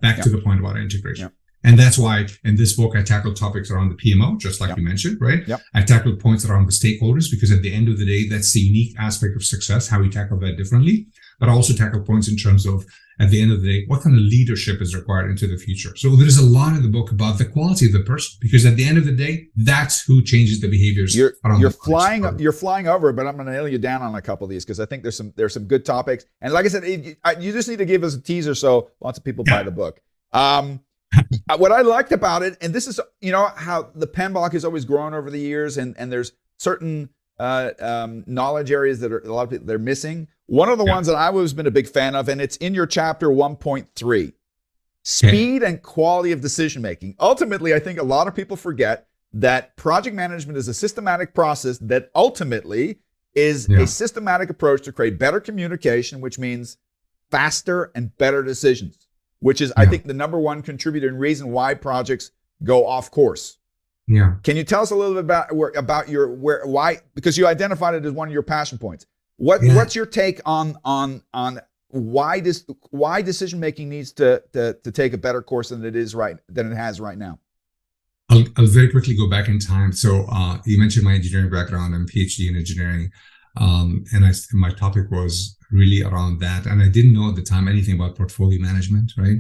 back to the point about integration. And that's why in this book, I tackled topics around the PMO, just like you mentioned, right? I tackled points around the stakeholders, because at the end of the day, that's the unique aspect of success, how we tackle that differently. But I also tackle points in terms of, at the end of the day, what kind of leadership is required into the future. So there's a lot in the book about the quality of the person, because at the end of the day, that's who changes the behaviors. You're flying over, but I'm going to nail you down on a couple of these, because I think there's some good topics. And like I said, you just need to give us a teaser so lots of people buy the book. What I liked about it, and this is, how the PMBOK has always grown over the years, and there's certain knowledge areas that a lot of people they're missing. One of the ones that I've always been a big fan of, and it's in your chapter 1.3, speed and quality of decision making. Ultimately, I think a lot of people forget that project management is a systematic process that ultimately is a systematic approach to create better communication, which means faster and better decisions, which is, I think, the number one contributor and reason why projects go off course. Yeah. Can you tell us a little bit about why? Because you identified it as one of your passion points. What's your take on why decision making needs to take a better course than it has right now? I'll very quickly go back in time. So you mentioned my engineering background. I'm a PhD in engineering, and my topic was really around that. And I didn't know at the time anything about portfolio management, right?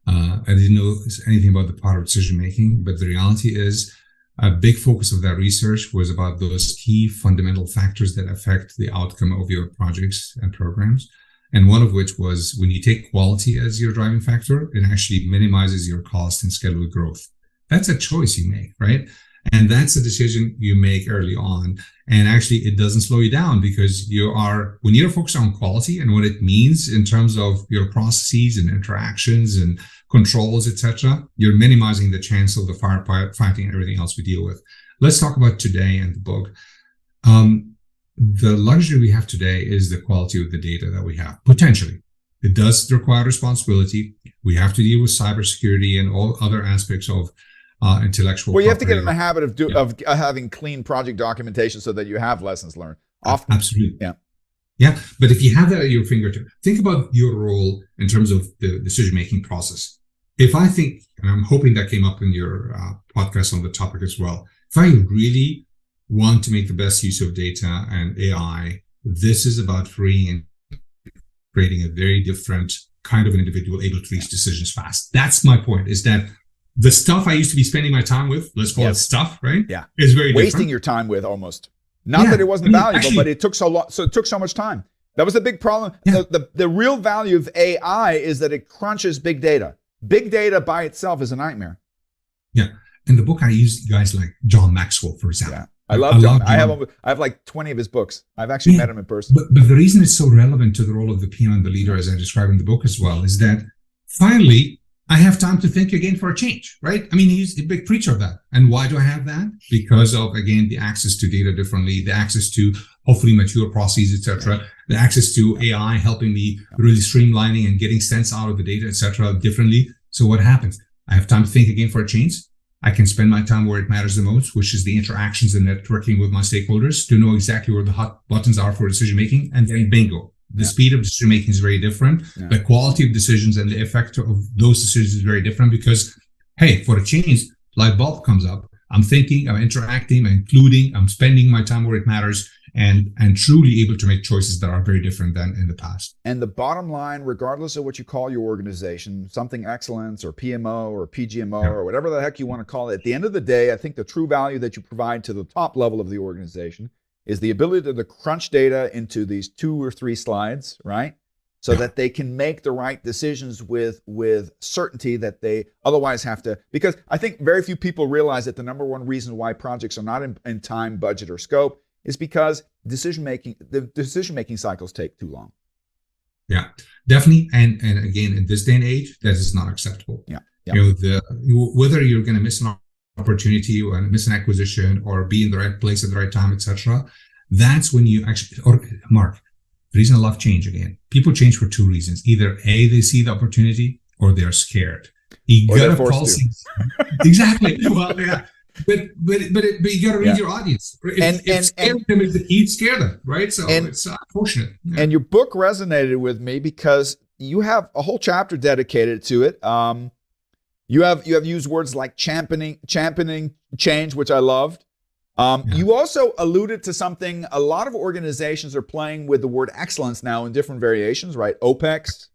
I didn't know anything about the power of decision making. But the reality is, a big focus of that research was about those key fundamental factors that affect the outcome of your projects and programs. And one of which was, when you take quality as your driving factor, it actually minimizes your cost and schedule growth. That's a choice you make, right? And that's a decision you make early on. And actually, it doesn't slow you down, because when you're focused on quality and what it means in terms of your processes and interactions and controls, etc., you're minimizing the chance of the firefighting and everything else we deal with. Let's talk about today and the book. The luxury we have today is the quality of the data that we have, potentially. It does require responsibility. We have to deal with cybersecurity and all other aspects of intellectual property. Well, you have to get in the habit of having clean project documentation so that you have lessons learned. Absolutely. Yeah. But if you have that at your fingertip, think about your role in terms of the decision-making process. If I think, and I'm hoping that came up in your podcast on the topic as well, if I really want to make the best use of data and AI, this is about freeing and creating a very different kind of an individual able to reach decisions fast. That's my point, is that the stuff I used to be spending my time with, let's call it stuff, right? Yeah. Is very wasting different. Your time with almost. Not that it wasn't valuable, actually, but it took so long. So it took so much time. That was the big problem. Yeah. The real value of AI is that it crunches big data. Big data by itself is a nightmare. Yeah. In the book, I use guys like John Maxwell, for example. Yeah. I love John. I have like 20 of his books. I've actually met him in person. But the reason it's so relevant to the role of the PM and the leader, as I describe in the book as well, is that finally, I have time to think again for a change, right? I mean, he's a big preacher of that. And why do I have that? Because of, again, the access to data differently, the access to hopefully mature processes, etc., the access to AI helping me really streamlining and getting sense out of the data, etc., differently. So what happens? I have time to think again for a change. I can spend my time where it matters the most, which is the interactions and networking with my stakeholders to know exactly where the hot buttons are for decision making, and then bingo. The speed of decision making is very different. Yeah. The quality of decisions and the effect of those decisions is very different, because, hey, for a change, light bulb comes up. I'm thinking, I'm interacting, I'm including, I'm spending my time where it matters, and truly able to make choices that are very different than in the past. And the bottom line, regardless of what you call your organization, something excellence or PMO or PGMO or whatever the heck you want to call it, at the end of the day, I think the true value that you provide to the top level of the organization is the ability to crunch data into these 2 or 3 slides, right? So that they can make the right decisions with certainty that they otherwise have to, because I think very few people realize that the number one reason why projects are not in time, budget, or scope is because the decision-making cycles take too long. Yeah, definitely. And again, in this day and age, that is not acceptable. Yeah. Whether you're going to miss an opportunity or miss an acquisition or be in the right place at the right time, etc., that's when you actually, or Mark, the reason I love change, again, people change for 2 reasons. Either A, they see the opportunity, or they're scared. You gotta call exactly. Well, yeah. But you gotta read your audience. If scare them is the key, scare them, right? So it's unfortunate. Yeah. And your book resonated with me because you have a whole chapter dedicated to it. You have used words like championing change, which I loved. You also alluded to something. A lot of organizations are playing with the word excellence now in different variations, right? OPEX.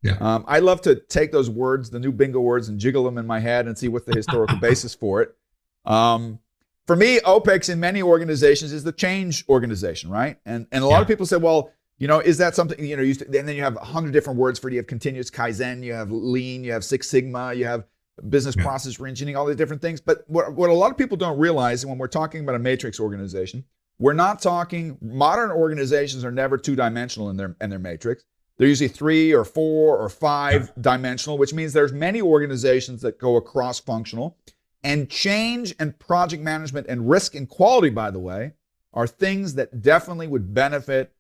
Yeah. I love to take those words, the new bingo words, and jiggle them in my head and see what's the historical basis for it. For me, OPEX in many organizations is the change organization, right? And a lot of people say, well, is that something, and then you have 100 different words for it. You have continuous Kaizen, you have lean, you have Six Sigma, you have business process reengineering, all these different things. But what a lot of people don't realize when we're talking about a matrix organization, we're not talking, modern organizations are never two-dimensional in their matrix. They're usually 3 or 4 or 5 dimensional, which means there's many organizations that go across functional. And change and project management and risk and quality, by the way, are things that definitely would benefit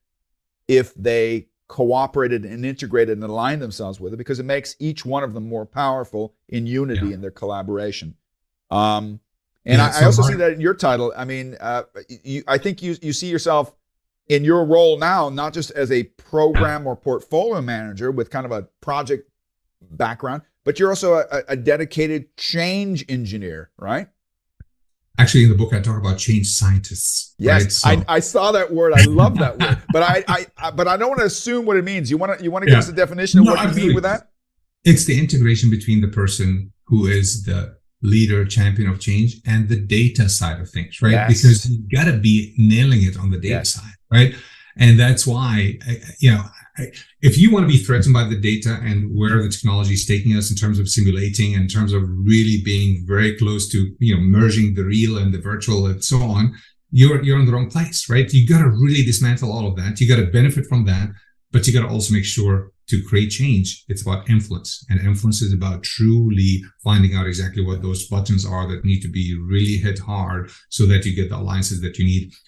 if they cooperated and integrated and aligned themselves with it, because it makes each one of them more powerful in unity in their collaboration. I also see that in your title. I mean, I think you see yourself in your role now, not just as a program or portfolio manager with kind of a project background, but you're also a dedicated change engineer, right? Actually, in the book, I talk about change scientists. Yes, right? I saw that word. I love that word, but I don't want to assume what it means. You want to give us a definition of what you mean with that? It's the integration between the person who is the leader, champion of change, and the data side of things, right? Yes. Because you got to be nailing it on the data side, right? And that's why, if you want to be threatened by the data and where the technology is taking us in terms of simulating, in terms of really being very close to, merging the real and the virtual and so on, you're in the wrong place, right? You got to really dismantle all of that. You got to benefit from that, but you got to also make sure to create change. It's about influence, and influence is about truly finding out exactly what those buttons are that need to be really hit hard so that you get the alliances that you need.